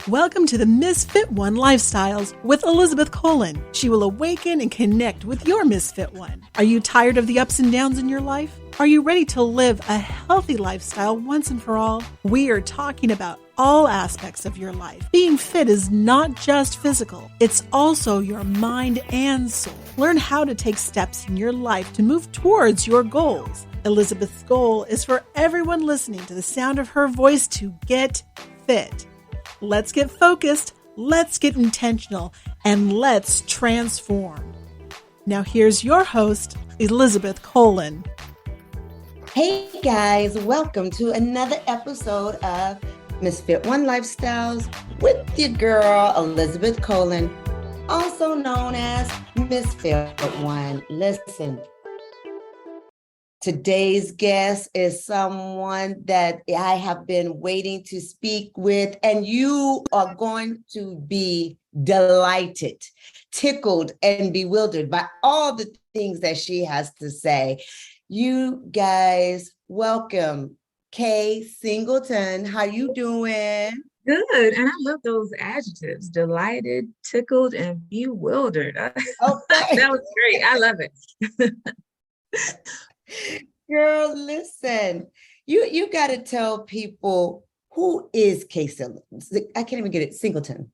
Welcome to the Misfit One Lifestyles with Elizabeth Colin. She will awaken and connect with your Misfit One. Are you tired of the ups and downs in your life? Are you ready to live a healthy lifestyle once and for all? We are talking about all aspects of your life. Being fit is not just physical, it's also your mind and soul. Learn how to take steps in your life to move towards your goals. Elizabeth's goal is for everyone listening to the sound of her voice to get fit. Let's get focused, let's get intentional, and let's transform. Now here's your host, Elizabeth Colin. Hey guys, welcome to another episode of Misfit One Lifestyles with your girl, Elizabeth Colin, also known as Misfit One. Listen, today's guest is someone that I have been waiting to speak with, and you are going to be delighted, tickled, and bewildered by all the things that she has to say. You guys, welcome Kaye Singleton. How you doing? Good. And I love those adjectives, delighted, tickled, and bewildered. Okay. That was great. I love it. Girl, listen, you got to tell people, who is Kaye Singleton? I can't even get it. Singleton.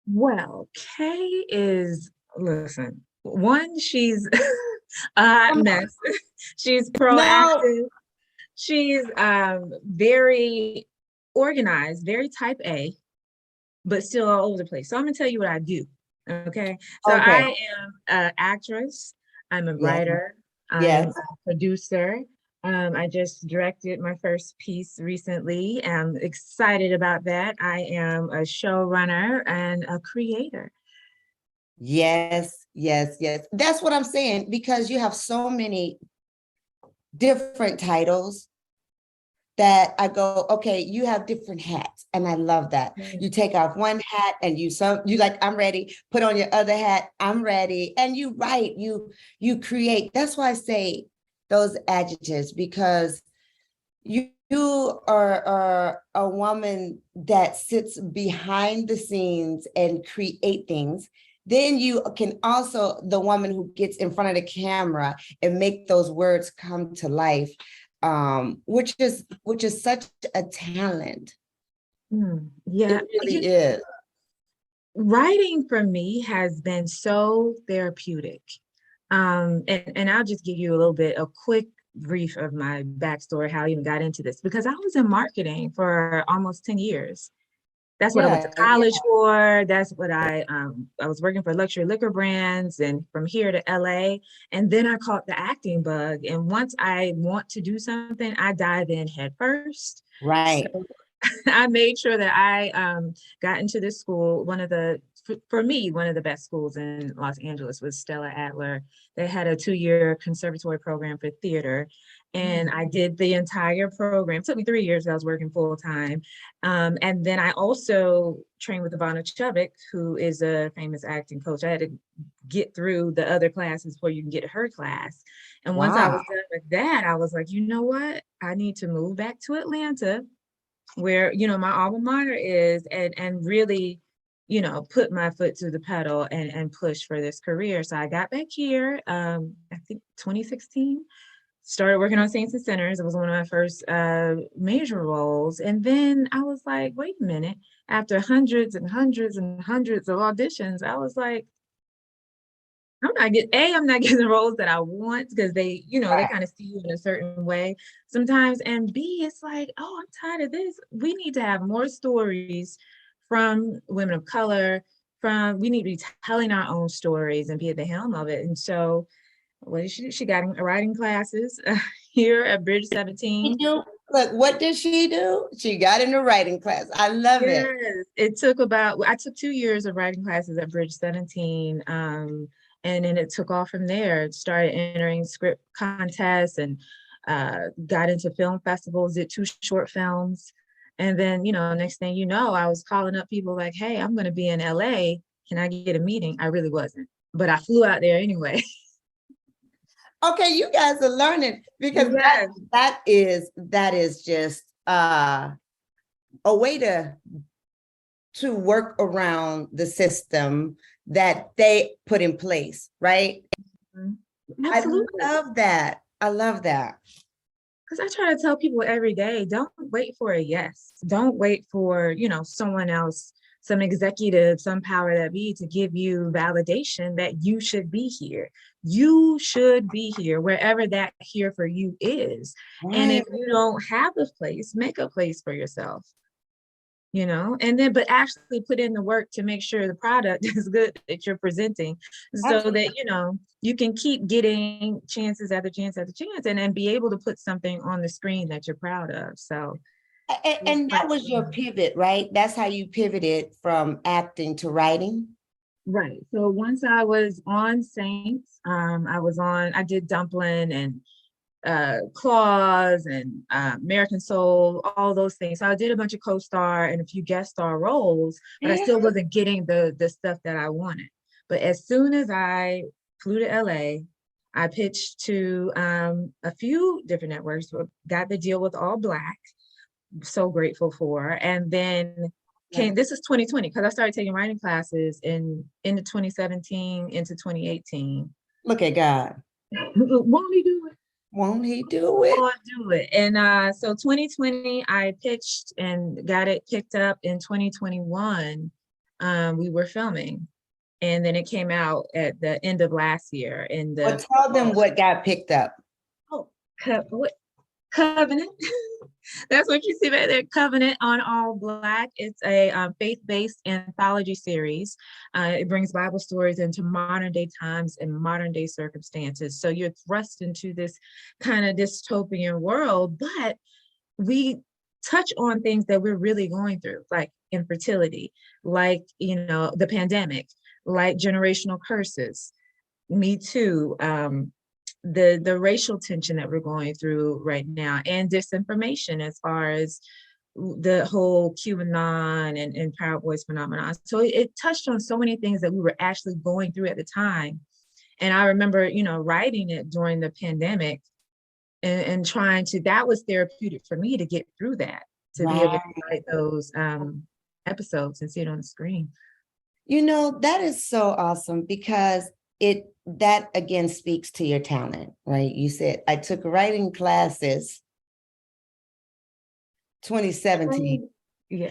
Well, Kaye is, listen, one, she's a hot mess. She's proactive. No. She's very organized, very type A, but still all over the place. So I'm going to tell you what I do. Okay. So I am an actress. I'm a writer. I'm a producer. I just directed my first piece recently. I'm excited about that. I am a showrunner and a creator. Yes. That's what I'm saying, because you have so many different titles that I go, okay, you have different hats. And I love that. Mm-hmm. You take off one hat and you like, I'm ready, put on your other hat, I'm ready. And you write, you create. That's why I say those adjectives, because you are a woman that sits behind the scenes and create things. Then you can also the woman who gets in front of the camera and make those words come to life. Which is such a talent. Yeah, it really is. Writing for me has been so therapeutic. And I'll just give you a quick brief of my backstory, how I even got into this, because I was in marketing for almost 10 years. That's what I went to college for. That's what I was working for luxury liquor brands, and from here to LA. And then I caught the acting bug. And once I want to do something, I dive in head first. Right. So I made sure that I got into this school. For me, one of the best schools in Los Angeles was Stella Adler. They had a 2-year conservatory program for theater. And I did the entire program. It took me 3 years. I was working full time. And then I also trained with Ivana Chubbuck, who is a famous acting coach. I had to get through the other classes before you can get to her class. And once I was done with that, I was like, you know what? I need to move back to Atlanta, where, my alma mater is, and really, put my foot to the pedal and push for this career. So I got back here, I think 2016. Started working on Saints and Sinners. It was one of my first major roles. And then I was like, wait a minute. After hundreds and hundreds and hundreds of auditions, I was like, I'm not getting the roles that I want, because they, they kind of see you in a certain way sometimes. And B, it's like, oh, I'm tired of this. We need to have more stories from women of color. We need to be telling our own stories and be at the helm of it. And so what did she do? She got in writing classes here at Bridge 17. Look, what did she do? She got into writing class. I love it. I took 2 years of writing classes at Bridge 17. And then it took off from there. Started entering script contests and got into film festivals, did 2 short films. And then, next thing you know, I was calling up people like, hey, I'm going to be in LA. Can I get a meeting? I really wasn't, but I flew out there anyway. Okay, you guys are learning, because that is just a way to to work around the system that they put in place, right? Absolutely. I love that. I love that. Because I try to tell people every day, don't wait for a yes. Don't wait for, someone else, some executive, some power that be to give you validation that you should be here. You should be here wherever that here for you is. And if you don't have a place, make a place for yourself. And then, but actually put in the work to make sure the product is good that you're presenting so that, you can keep getting chances after chance after chance and then be able to put something on the screen that you're proud of. So. And that was your pivot, right? That's how you pivoted from acting to writing. Right. So once I was on Saints, I did Dumpling and Claws and American Soul, all those things. So I did a bunch of co-star and a few guest star roles, but I still wasn't getting the stuff that I wanted. But as soon as I flew to LA, I pitched to a few different networks, got the deal with All Black, so grateful for. And then this is 2020, because I started taking writing classes into 2017, into 2018. Look at God. Won't he do it? Won't he do it? Won't do it. And so 2020, I pitched and got it picked up. In 2021, we were filming. And then it came out at the end of last year. Well, tell them what got picked up. Oh, what? Covenant. That's what you see right there. Covenant on All Black. It's a faith-based anthology series. It brings Bible stories into modern day times and modern day circumstances. So you're thrust into this kind of dystopian world, but we touch on things that we're really going through, like infertility, like, the pandemic, like generational curses, Me Too, the racial tension that we're going through right now, and disinformation as far as the whole QAnon and Proud Boys phenomenon. So it touched on so many things that we were actually going through at the time. And I remember, writing it during the pandemic and trying to, that was therapeutic for me to get through that, to be able to write those episodes and see it on the screen. That is so awesome, because that again speaks to your talent, right? You said, I took writing classes 2017. Yeah.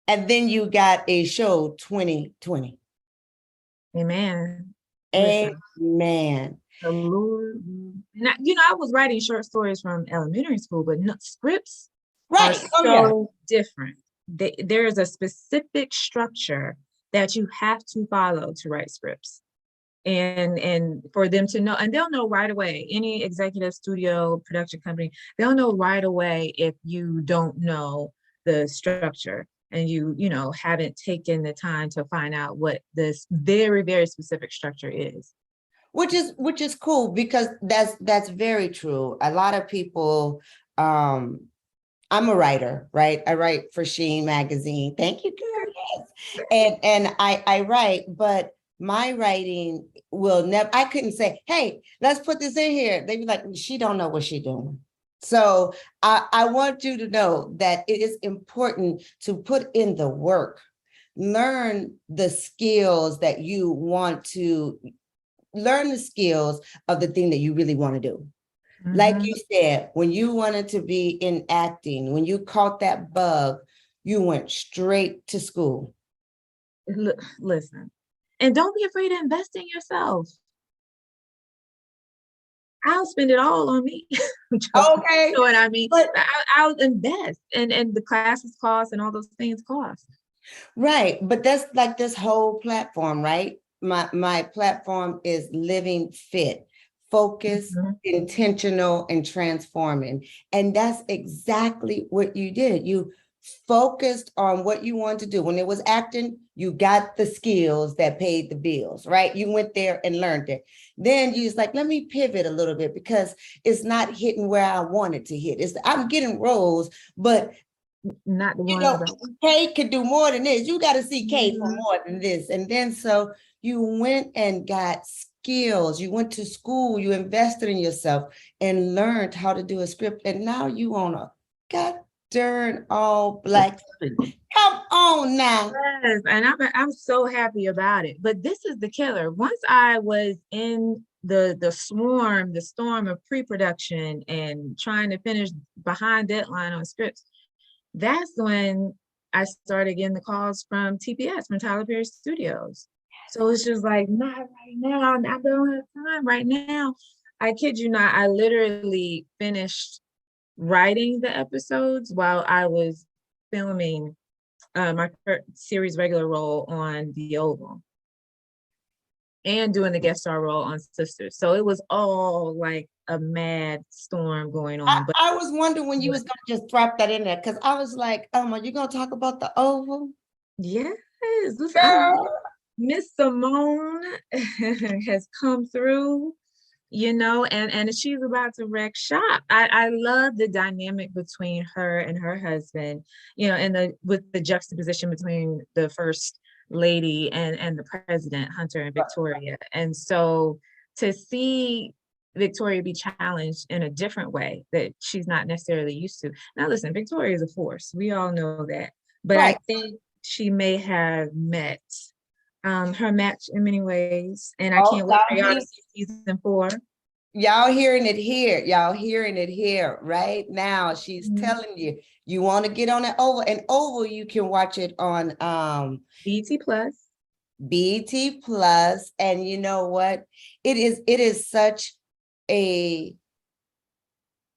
And then you got a show 2020. Amen. Amen. The Lord. Now, I was writing short stories from elementary school, but scripts are so different. There is a specific structure that you have to follow to write scripts. And for them to know, and they'll know right away, any executive studio production company, they'll know right away if you don't know the structure and you haven't taken the time to find out what this very, very specific structure is. Which is cool, because that's very true. A lot of people, I'm a writer, right? I write for Sheen magazine. Thank you, girl. Yes. And I write, but my writing will never, I couldn't say, hey, let's put this in here. They'd be like, she don't know what she's doing. So I want you to know that it is important to put in the work, learn the skills that you want to, learn the skills of the thing that you really want to do. Mm-hmm. Like you said, when you wanted to be in acting, when you caught that bug, you went straight to school. Listen. And don't be afraid to invest in yourself. I'll spend it all on me. Okay. You know what I mean? But I'll invest, and the classes cost and all those things cost. Right. But that's like this whole platform, right? My platform is living fit, focused, intentional, and transforming. And that's exactly what you did. You focused on what you wanted to do. When it was acting, you got the skills that paid the bills, right? You went there and learned it. Then you was like, let me pivot a little bit, because it's not hitting where I want it to hit. I'm getting roles, but not the one. Kaye could do more than this. You got to see Kaye for more than this. And then so you went and got skills. You went to school. You invested in yourself and learned how to do a script. And now you on a darn all black. Come on now. Yes, and I'm so happy about it. But this is the killer. Once I was in the storm of pre-production and trying to finish behind deadline on scripts, that's when I started getting the calls from TPS, from Tyler Perry Studios. So it's just like, not right now. I don't have time right now. I kid you not, I literally finished writing the episodes while I was filming my first series regular role on The Oval and doing the guest star role on Sisters. So it was all like a mad storm going on. But I was wondering when you was gonna just drop that in there, because I was like, are you gonna talk about The Oval? yes, listen, Miss Simone has come through, and she's about to wreck shop. I love the dynamic between her and her husband, and with the juxtaposition between the first lady and the president, Hunter and Victoria. And so to see Victoria be challenged in a different way that she's not necessarily used to. Now, listen, Victoria is a force. We all know that. But right. I think she may have met her match in many ways. And I can't wait for y'all to see season 4. Y'all hearing it here. Y'all hearing it here right now. She's telling you, you want to get on an Oval. And Oval, you can watch it on BET Plus. BET Plus. And you know what? It is such a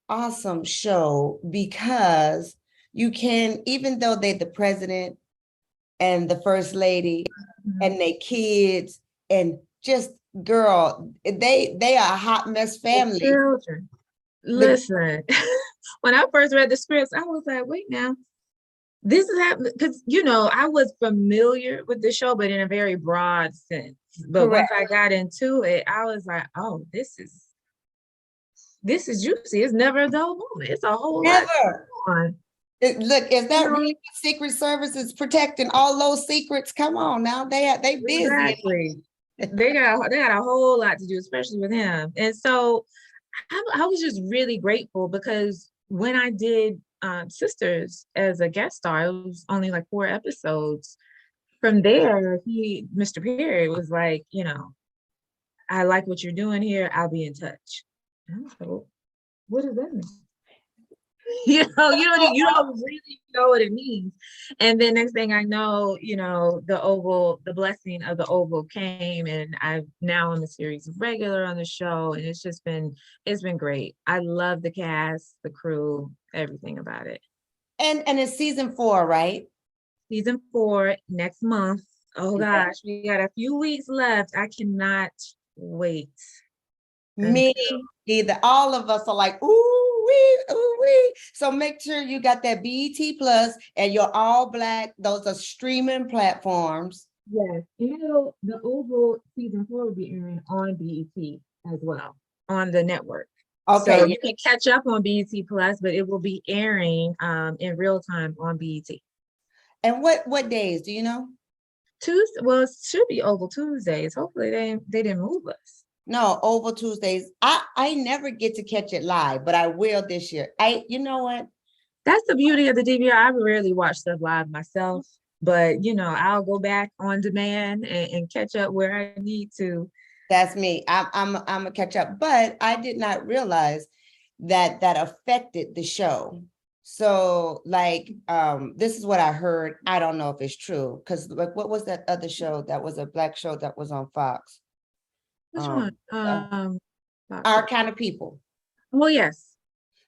awesome show, because you can, even though they're the president and the first lady and their kids, and just girl, they are a hot mess family. The children. Listen, when I first read the scripts, I was like, wait now, this is happening, because I was familiar with the show, but in a very broad sense. But Correct. Once I got into it, I was like, oh, this is juicy. It's never a dull moment. It's a whole lot on. Look, is that really what Secret Service is protecting, all those secrets? Come on now, they busy. Exactly. they got a whole lot to do, especially with him. And so I was just really grateful, because when I did Sisters as a guest star, it was only like 4 episodes. From there, Mr. Perry was like, I like what you're doing here. I'll be in touch. And I was like, what does that mean? You don't really know what it means. And then next thing I know, the blessing of the Oval came, and I'm now on the series regular on the show, and it's been great. I love the cast, the crew, everything about it. And it's season 4, right? Season 4 next month. Oh gosh, we got a few weeks left. I cannot wait. Me either. All of us are like, ooh wee. So make sure you got that BET Plus, and you're all black. Those are streaming platforms. Yes, the Oval season 4 will be airing on BET as well, on the network. Okay, so you can catch up on BET Plus, but it will be airing in real time on BET. And what days do you know? Tuesday. Well, it should be Oval Tuesdays. Hopefully they didn't move us. No, Oval Tuesdays. I never get to catch it live, but I will this year. You know what? That's the beauty of the DVR. I rarely watch stuff live myself, but I'll go back on demand and catch up where I need to. That's me. I'm a catch up, but I did not realize that affected the show. So this is what I heard. I don't know if it's true, because what was that other show that was a black show that was on Fox? Which one? Our Kind of People. Well, yes.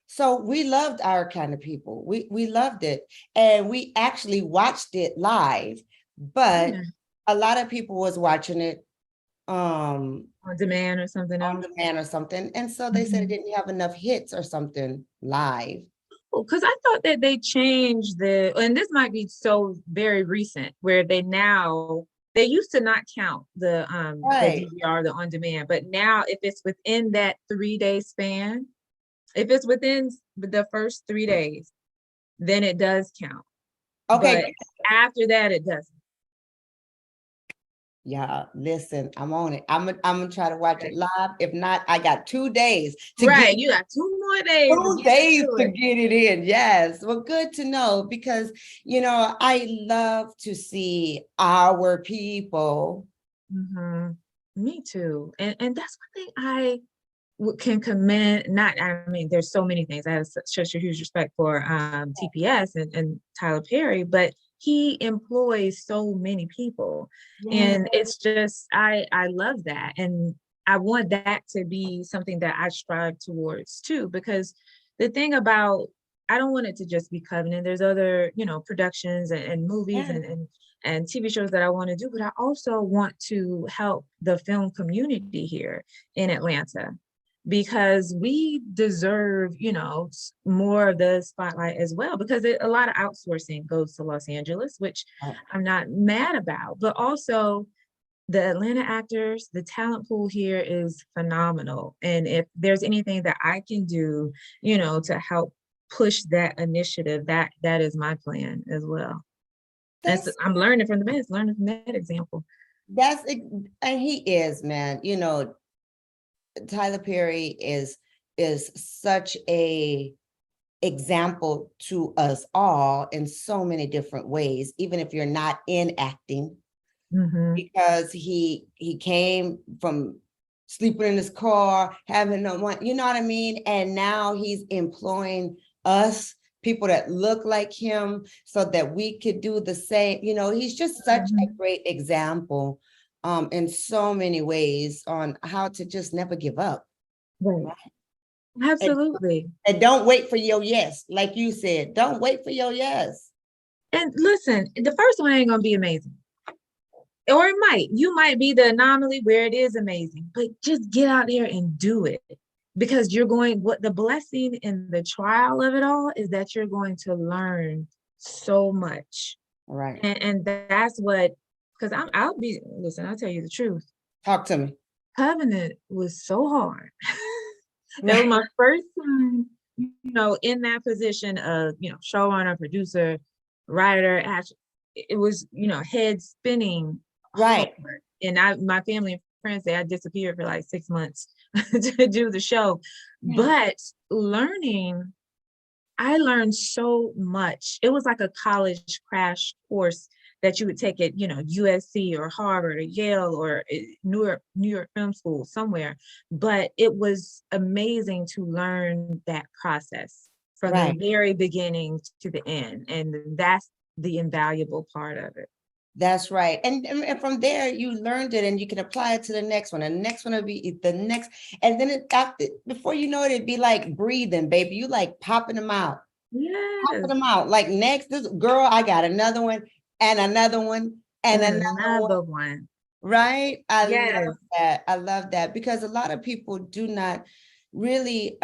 So we loved Our Kind of People. We loved it, and we actually watched it live, but a lot of people was watching it on demand or something. And so they said it didn't have enough hits or something live. Because I thought that they changed and this might be so very recent, where they used to not count the DVR, the on demand, but now if it's within that 3-day span, if it's within the first 3 days, then it does count. Okay. But after that, it doesn't. Yeah, listen, I'm on it. I'm gonna try to watch it live. If not, I got 2 days to Right, get you got 2 more days to 2 days into to it. get it in. Yes. Well, good to know because I love to see our people. Me too. And that's one thing I can commend. Not, I mean, there's so many things. I have such a huge respect for TPS and Tyler Perry, but he employs so many people, Yes. and it's just I love that, and I want that to be something that I strive towards too. Because the thing about, I don't want it to just be Covenant. There's other productions and movies Yes. and TV shows that I want to do, but I also want to help the film community here in Atlanta, because we deserve, more of the spotlight as well, because a lot of outsourcing goes to Los Angeles, which Right. I'm not mad about, but also the Atlanta actors, the talent pool here is phenomenal. And if there's anything that I can do, to help push that initiative, that is my plan as well. That's I'm learning from the best, learning from that example. and he is, man. Tyler Perry is such a example to us all in so many different ways, even if you're not in acting, because he came from sleeping in his car, having no one, you know what I mean? And now he's employing us, people that look like him, so that we could do the same. He's just such a great example in so many ways on how to just never give up. Right. Absolutely. And don't wait for your yes. Like you said, don't wait for your yes. And listen, the first one ain't gonna be amazing. Or you might be the anomaly where it is amazing, but just get out there and do it, because what the blessing in the trial of it all is that you're going to learn so much. Right. And that's what, because I'll tell you the truth. Talk to me. Covenant was so hard. That was my first time, in that position of, showrunner, producer, writer, actor. It was, head spinning. Right. Hard. And my family and friends say I disappeared for like 6 months to do the show. Yeah. But I learned so much. It was like a college crash course that you would take at, USC or Harvard or Yale or New York Film School somewhere. But it was amazing to learn that process from the very beginning to the end. And that's the invaluable part of it. That's right. And from there, you learned it and you can apply it to the next one. And the next one will be the next. And then before you know it, it'd be like breathing, baby. You like popping them out. Yes. Popping them out. Like next, this girl, I got another one and another one and another one. Right? I love that. I love that, because a lot of people do not really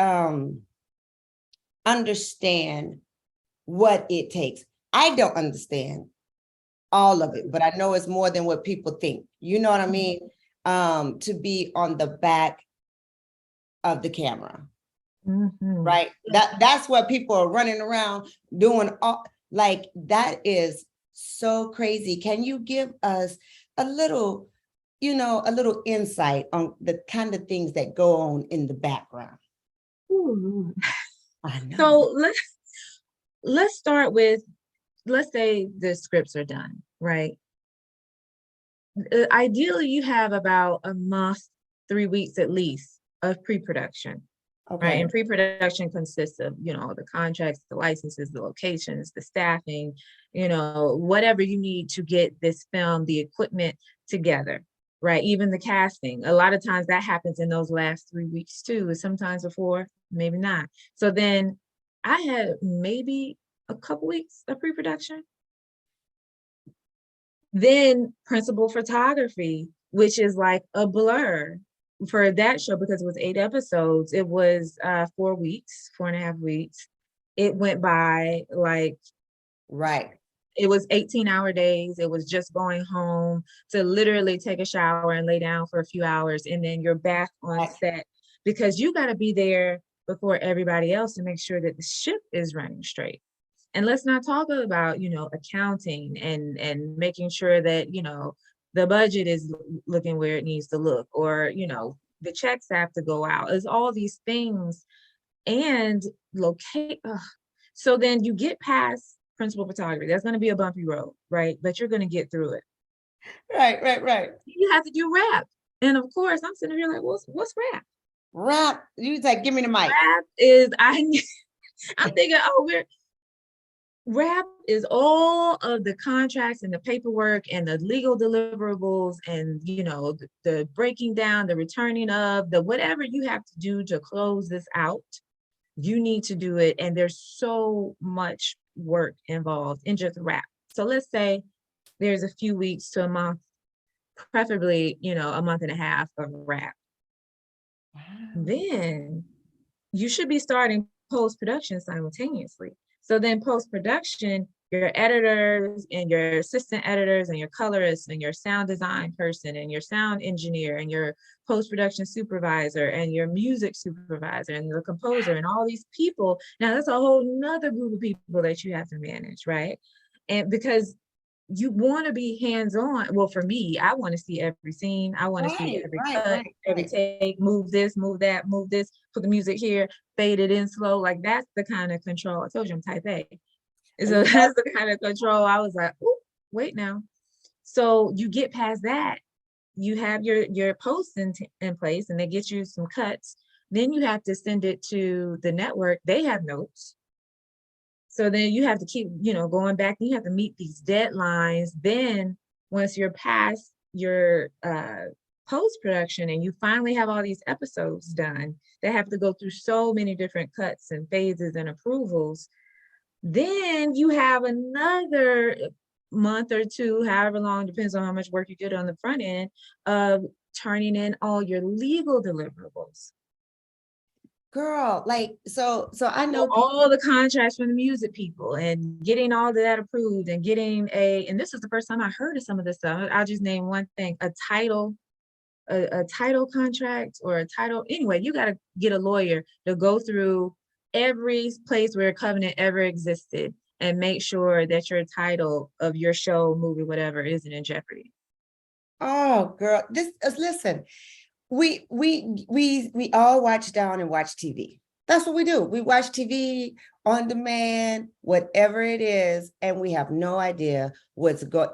understand what it takes. I don't understand all of it, but I know it's more than what people think. You know what I mean? To be on the back of the camera. Right? That's what people are running around doing. Like, that is so crazy. Can you give us a little insight on the kind of things that go on in the background? Ooh. I know. So let's start with, let's say the scripts are done, right? Ideally, you have about a month, 3 weeks at least of pre-production. Okay. Right. And pre-production consists of, the contracts, the licenses, the locations, the staffing, whatever you need to get this film, the equipment together, right? Even the casting. A lot of times that happens in those last 3 weeks too, sometimes before, maybe not. So then I had maybe a couple weeks of pre-production. Then principal photography, which is like a blur for that show, because it was 8 episodes. It was 4 weeks, 4.5 weeks. It went by like, right. It was 18-hour days. It was just going home to literally take a shower and lay down for a few hours. And then you're back on set, because you got to be there before everybody else to make sure that the ship is running straight. And let's not talk about, accounting and making sure that, the budget is looking where it needs to look, or, you know, the checks have to go out. It's all these things and locate. So then you get past principal photography. That's going to be a bumpy road, right? But you're going to get through it. Right. You have to do rap. And of course, I'm sitting here like, what's rap? Rap. You like, give me the mic. Rap is, I'm thinking, rap is all of the contracts and the paperwork and the legal deliverables and, you know, the breaking down, the returning of, the whatever you have to do to close this out, you need to do it. And there's so much work involved in just rap. So let's say there's a few weeks to a month, preferably, you know, a month and a half of rap. Wow. Then you should be starting post-production simultaneously. So then post-production, your editors and your assistant editors and your colorists and your sound design person and your sound engineer and your post-production supervisor and your music supervisor and the composer and all these people. Now that's a whole nother group of people that you have to manage, right? And because you want to be hands-on. Well, for me, I want to see every scene. I want to see every cut, every take, move this, move that, move this, put the music here, fade it in slow. Like that's the kind of control. I told you I'm type A. So that's the kind of control. I was like, oh, wait now. So you get past that. You have your posts in place and they get you some cuts. Then you have to send it to the network. They have notes. So then you have to keep, you know, going back. You have to meet these deadlines. Then once you're past your post-production and you finally have all these episodes done, they have to go through so many different cuts and phases and approvals. Then you have another month or two, however long, depends on how much work you did on the front end, of turning in all your legal deliverables. Girl, like, so I know all the contracts from the music people and getting all of that approved and getting and this is the first time I heard of some of this stuff. I'll just name one thing, a title contract or a title. Anyway, you got to get a lawyer to go through every place where a covenant ever existed and make sure that your title of your show, movie, whatever, isn't in jeopardy. Oh, girl, listen. We all watch down and watch TV. That's what we do. We watch TV on demand, whatever it is, and we have no idea what's going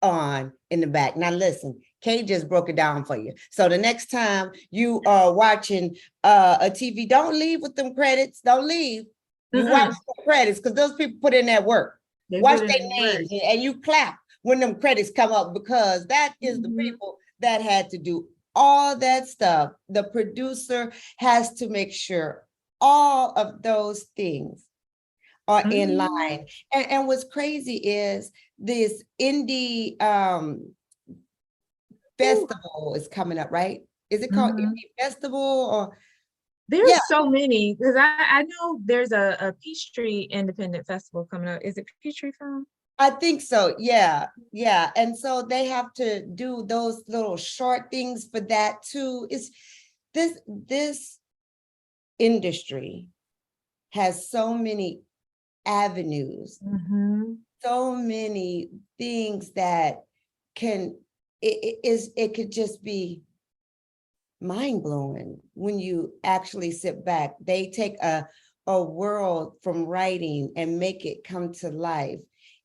on in the back. Now listen, Kaye just broke it down for you. So the next time you are watching a TV, don't leave with them credits. Don't leave. You watch the credits because those people put in that work. Watch their names and you clap when them credits come up because that is the people that had to do all that stuff. The producer has to make sure all of those things are in line. And what's crazy is this indie festival is coming up, right? Is it called Indie Festival or? There's so many, because I know there's a Peachtree Independent Festival coming up. Is it Peachtree Film? I think so. Yeah. And so they have to do those little short things for that too. It's this industry has so many avenues, so many things that it could just be mind-blowing when you actually sit back. They take a world from writing and make it come to life.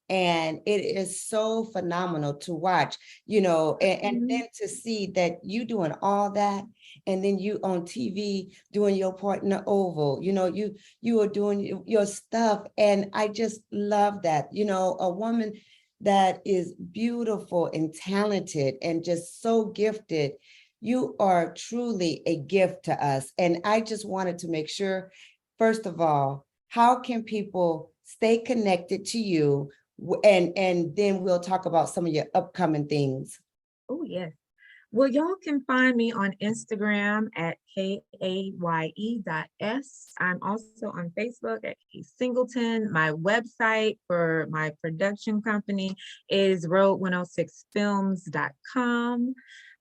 And it is so phenomenal to watch, you know, and then to see that you doing all that, and then you on TV doing your part in the Oval, you know, you are doing your stuff. And I just love that, you know, a woman that is beautiful and talented and just so gifted. You are truly a gift to us. And I just wanted to make sure, first of all, how can people stay connected to you? And then we'll talk about some of your upcoming things. Oh, yes. Well, y'all can find me on Instagram at kaye.s. I'm also on Facebook at Kaye Singleton. My website for my production company is road106films.com.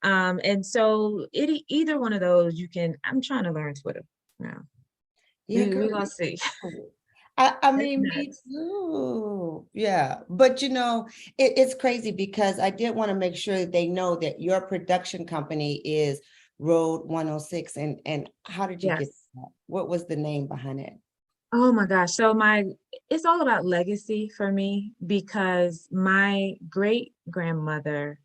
And so either one of those you can, I'm trying to learn Twitter now. Yeah, we're gonna see. I That's mean, me nuts. too. Yeah. But it's crazy because I did want to make sure that they know that your production company is Road 106. And how did you get Yes. that? What was the name behind it? Oh my gosh. So it's all about legacy for me because my great grandmother,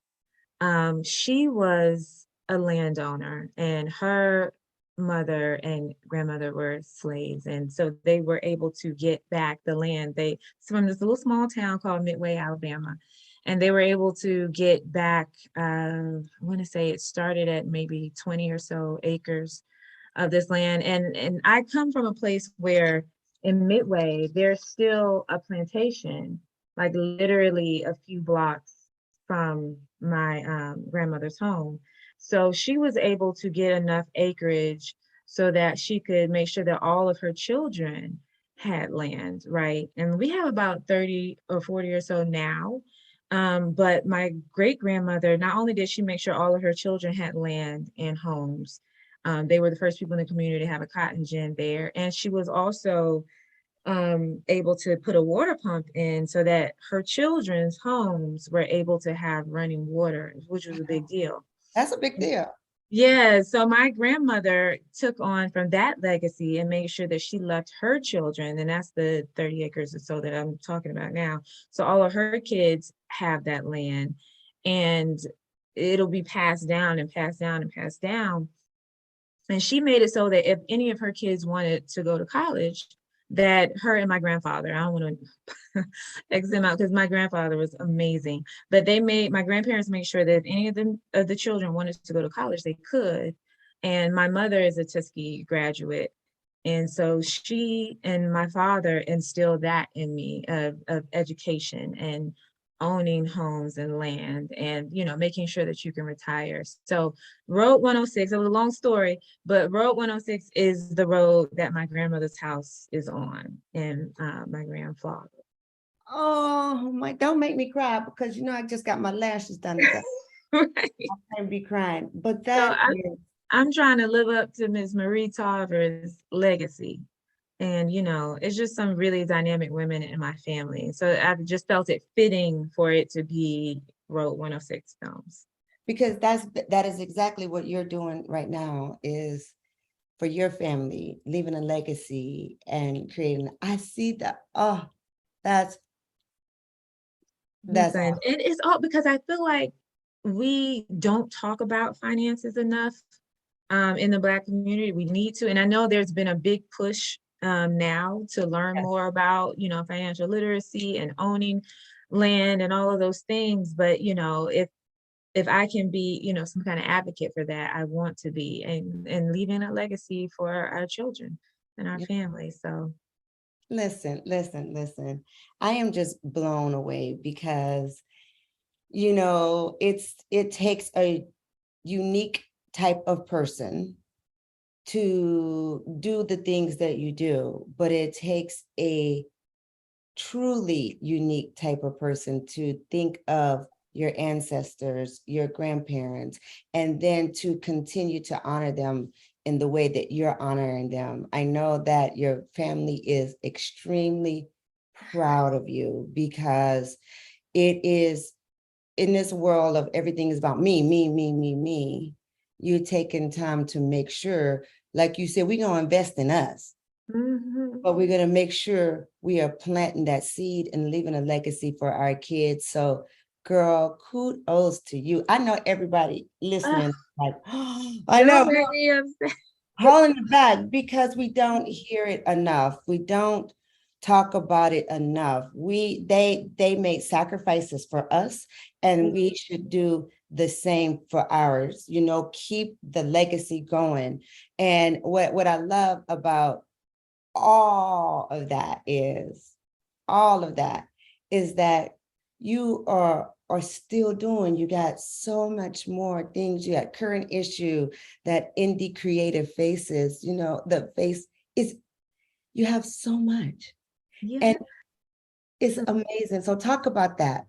she was a landowner and her mother and grandmother were slaves. And so they were able to get back the land. It's from this little small town called Midway, Alabama. And they were able to get back, I want to say it started at maybe 20 or so acres of this land. And I come from a place where in Midway, there's still a plantation, like literally a few blocks from my grandmother's home. So she was able to get enough acreage so that she could make sure that all of her children had land, right? And we have about 30 or 40 or so now. But my great grandmother, not only did she make sure all of her children had land and homes, they were the first people in the community to have a cotton gin there. And she was also able to put a water pump in so that her children's homes were able to have running water, which was a big deal. That's a big deal. Yeah, so my grandmother took on from that legacy and made sure that she left her children, and that's the 30 acres or so that I'm talking about now. So all of her kids have that land, and it'll be passed down and passed down and passed down. And she made it so that if any of her kids wanted to go to college, that her and my grandfather, I don't want to X them out because my grandfather was amazing, but my grandparents made sure that if any of the children wanted to go to college, they could. And my mother is a Tuskegee graduate. And so she and my father instilled that in me of education and owning homes and land and, making sure that you can retire. So Road 106, it was a long story, but Road 106 is the road that my grandmother's house is on and my grandfather. Oh my, don't make me cry because I just got my lashes done today. Right. I can't be crying. But So that is I'm trying to live up to Ms. Marie Tarver's legacy. And, it's just some really dynamic women in my family. So I've just felt it fitting for it to be Road 106 Films. because that is exactly what you're doing right now is for your family, leaving a legacy and creating. I see that. Oh, that's Listen, awesome. and it's all because I feel like we don't talk about finances enough in the Black community. We need to, and I know there's been a big push now to learn Yes. more about, financial literacy and owning land and all of those things. But if I can be, some kind of advocate for that, I want to be, and leaving a legacy for our children and our Yeah. family. So Listen, listen, listen. I am just blown away because it takes a unique type of person to do the things that you do, but it takes a truly unique type of person to think of your ancestors, your grandparents, and then to continue to honor them in the way that you're honoring them. I know that your family is extremely proud of you because it is in this world of everything is about me, me, me, me, me. You're taking time to make sure, like you said, we're going to invest in us. mhm. But we're going to make sure we are planting that seed and leaving a legacy for our kids. So, girl, kudos to you. I know everybody listening, like, oh, I know, Don't make me upset. holding it back because we don't hear it enough. We don't talk about it enough. They made sacrifices for us, and we should do the same for ours. Keep the legacy going. And what I love about all of that is that you are still doing. You got so much more things. You got current issue, that indie creative faces, the face is, you have so much Yeah. and it's amazing. So talk about that.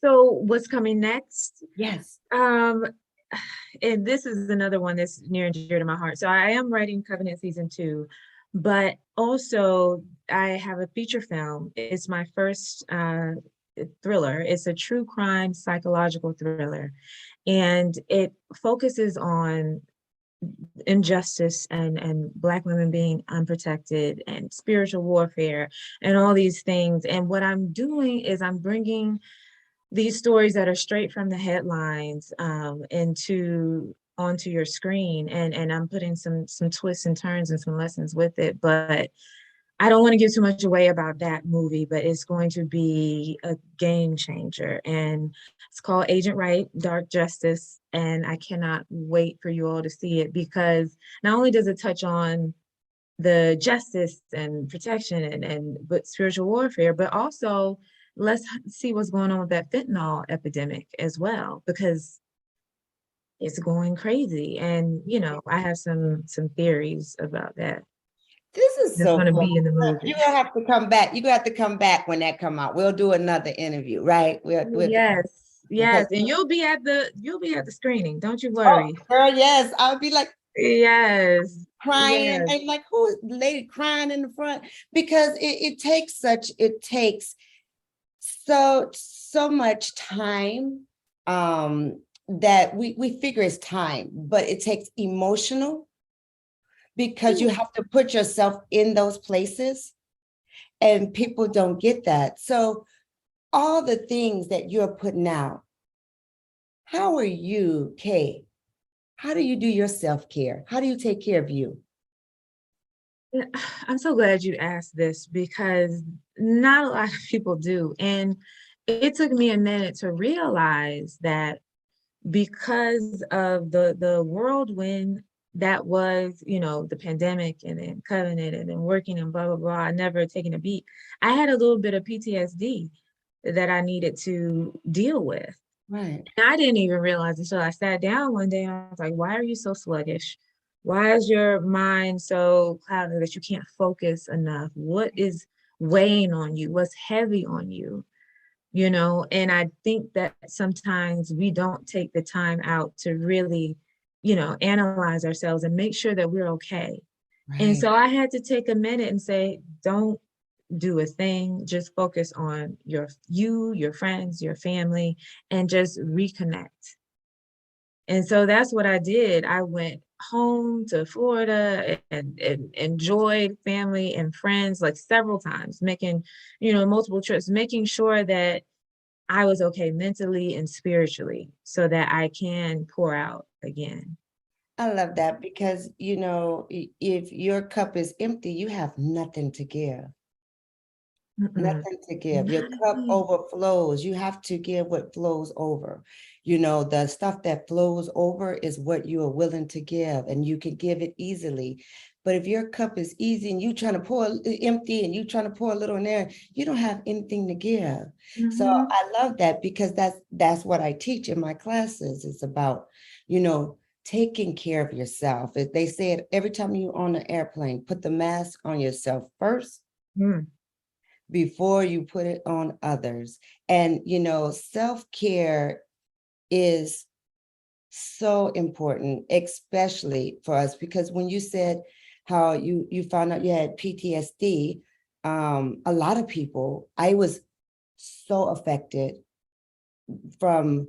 So what's coming next? Yes. Um, and this is another one that's near and dear to my heart. So I am writing Covenant season 2, but also I have a feature film. It's my first thriller. It's a true crime psychological thriller, and it focuses on injustice and Black women being unprotected and spiritual warfare and all these things. And what I'm doing is I'm bringing these stories that are straight from the headlines into onto your screen, and I'm putting some twists and turns and some lessons with it. But I don't want to give too much away about that movie, but it's going to be a game changer. And it's called Agent Wright, Dark Justice. And I cannot wait for you all to see it, because not only does it touch on the justice and protection and but spiritual warfare, but also let's see what's going on with that fentanyl epidemic as well, because it's going crazy. And, you know, I have some theories about that. This is That's so going to cool. be in the movie. You're gonna have to come back. You're gonna have to come back when that come out. We'll do another interview, right? Yes, and you'll be at the screening. Don't you Oh, worry. girl, yes. I'll be like Yes, crying yes. and like, who is the lady crying in the front? Because it takes so much time that we figure it's time, but it takes emotional, because you have to put yourself in those places, and people don't get that. So all the things that you're putting out, how are you, Kaye? How do you do your self-care? How do you take care of you? I'm so glad you asked this, because not a lot of people do. And it took me a minute to realize that, because of the whirlwind that was, you know, the pandemic and then Covenant and then working and blah, blah, blah, I never taken a beat. I had a little bit of PTSD that I needed to deal with. Right. And I didn't even realize until I sat down one day and I was like, why are you so sluggish? Why is your mind so clouded that you can't focus enough? What is weighing on you? What's heavy on you? You know, and I think that sometimes we don't take the time out to really, you know, analyze ourselves and make sure that we're okay. And Right. so I had to take a minute and say, don't do a thing, just focus on your friends, your family, and just reconnect. And so that's what I did. I went home to Florida and enjoyed family and friends like several times, making, you know, multiple trips, making sure that I was okay mentally and spiritually so that I can pour out again. I love that, because, you know, if your cup is empty, you have nothing to give. Mm-mm. Nothing to give. Your cup Nothing. overflows. You have to give what flows over. You know, the stuff that flows over is what you are willing to give, and you can give it easily. But if your cup is easy and you trying to pour empty and you trying to pour a little in there, you don't have anything to give. So Mhm. I love that, because that's what I teach in my classes. It's about, you know, taking care of yourself. They say it every time you're on an airplane, put the mask on yourself first Mm. before you put it on others. And, you know, self-care is so important, especially for us, because when you said how you found out you had PTSD, a lot of people, I was so affected from,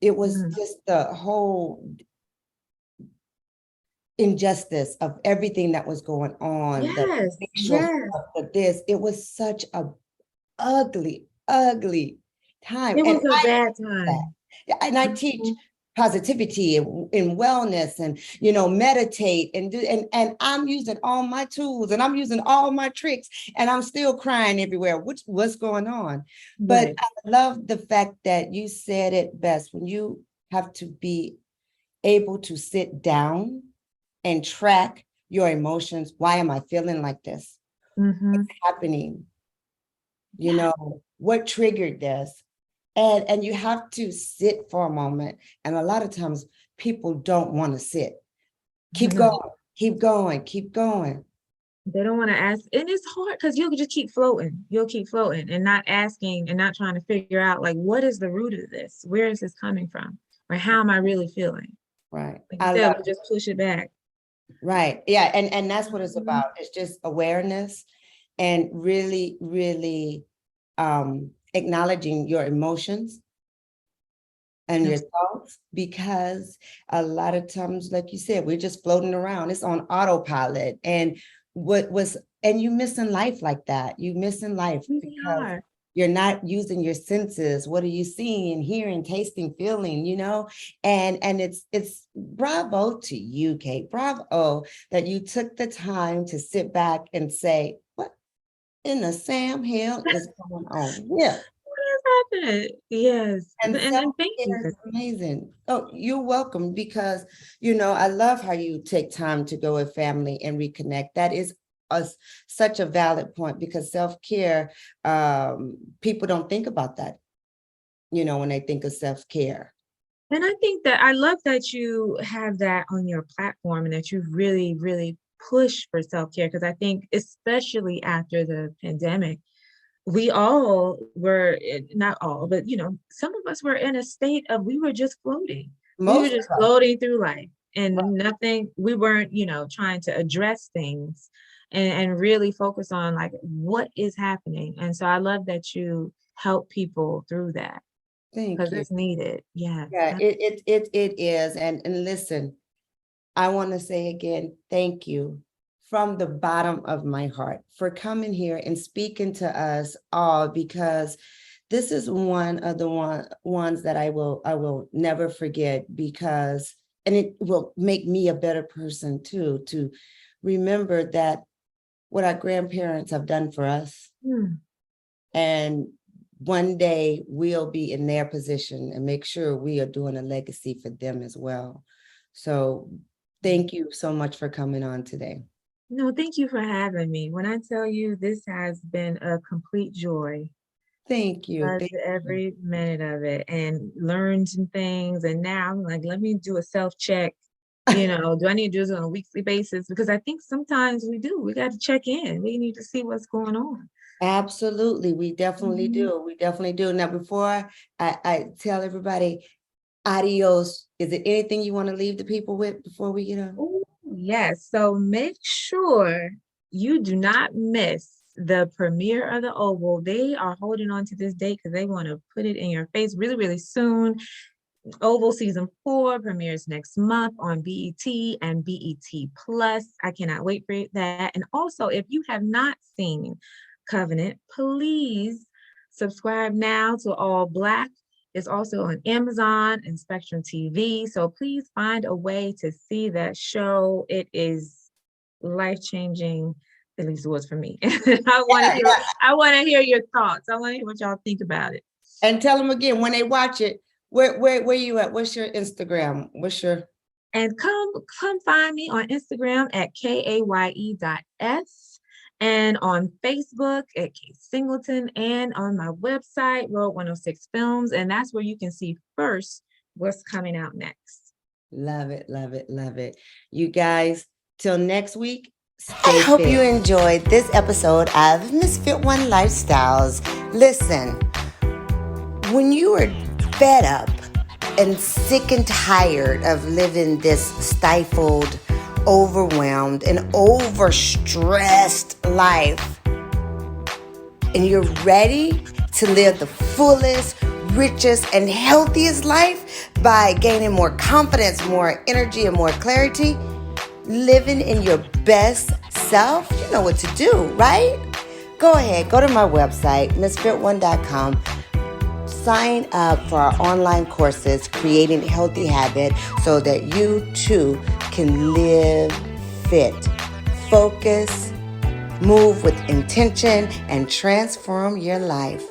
it was Mm. just the whole injustice of everything that was going on, the Yes, racial yes. stuff, this, it was such a ugly time. It And was a I bad that. time. And I teach Mhm. positivity and wellness, and, you know, meditate and do, and I'm using all my tools and I'm using all my tricks, and I'm still crying everywhere. What's going on? But Right. I love the fact that you said it best, when you have to be able to sit down and track your emotions. Why am I feeling like this? Mm-hmm. What's happening? You Yeah. know, what triggered this? And you have to sit for a moment. And a lot of times people don't want to sit. Keep No, going, keep going, keep going. they don't want to ask. And it's hard because you'll just keep floating. You'll keep floating and not asking and not trying to figure out, like, what is the root of this? Where is this coming from? Or how am I really feeling? Right. Like you I said, love we just push it back. Right. Yeah. And that's what it's Mhm. about. It's just awareness and really, really acknowledging your emotions and your Yes. thoughts, because a lot of times, like you said, we're just floating around. It's on autopilot. And you missing life like that. You missing life We because are. you're not using your senses. What are you seeing, hearing, tasting, feeling, And it's bravo to you, Kate. Bravo that you took the time to sit back and say, what in the Sam Hill is going on here? What has happened? Yes. And And thank you self-care for is amazing. Oh, you're welcome, because I love how you take time to go with family and reconnect. That is such a valid point, because self-care, people don't think about that, when they think of self-care. And I think that I love that you have that on your platform and that you really, really push for self-care, because I think especially after the pandemic, we all were not all, but some of us were in a state of we were just floating. We were Most just of us. floating through life Right. and nothing, we weren't, trying to address things and really focus on like what is happening. And so I love that you help people through that Thank because you. it's needed. Yes. Yeah, it is. And listen, I want to say again, thank you from the bottom of my heart for coming here and speaking to us all, because this is one of the ones that I will never forget, and it will make me a better person too, to remember that what our grandparents have done for us, Hmm. and one day we'll be in their position and make sure we are doing a legacy for them as well. So thank you so much for coming on today. No, thank you for having me. When I tell you this has been a complete joy, Thank you. loved Thank you. every minute of it and learned some things. And now I'm like, let me do a self-check. Do I need to do this on a weekly basis? Because I think sometimes we do. We got to check in. We need to see what's going on. Absolutely. We definitely Mhm. do. We definitely do. Now, before I tell everybody adios, is there anything you want to leave the people with before we get on? Ooh, yes. So make sure you do not miss the premiere of the Oval. They are holding on to this date because they want to put it in your face really, really soon. Oval season 4 premieres next month on BET and BET Plus. I cannot wait for that. And also, if you have not seen Covenant, please subscribe now to All Black. It's also on Amazon and Spectrum TV. So please find a way to see that show. It is life-changing, at least it was for me. Yeah, yeah. I want to hear your thoughts. I want to hear what y'all think about it. And tell them again when they watch it, where you at? What's your Instagram? What's your And come find me on Instagram at kaye.s and on Facebook at Kaye Singleton and on my website, Road 106 Films. And that's where you can see first what's coming out next. Love it, love it, love it. You guys, till next week, I hope you enjoyed this episode of Misfit One Lifestyles. Listen, when you are fed up and sick and tired of living this stifled, overwhelmed, and overstressed life, and you're ready to live the fullest, richest, and healthiest life by gaining more confidence, more energy, and more clarity, living in your best self, you know what to do, right? Go ahead, go to my website, misfit1.com. Sign up for our online courses, Creating Healthy Habit, so that you too can live fit, focus, move with intention, and transform your life.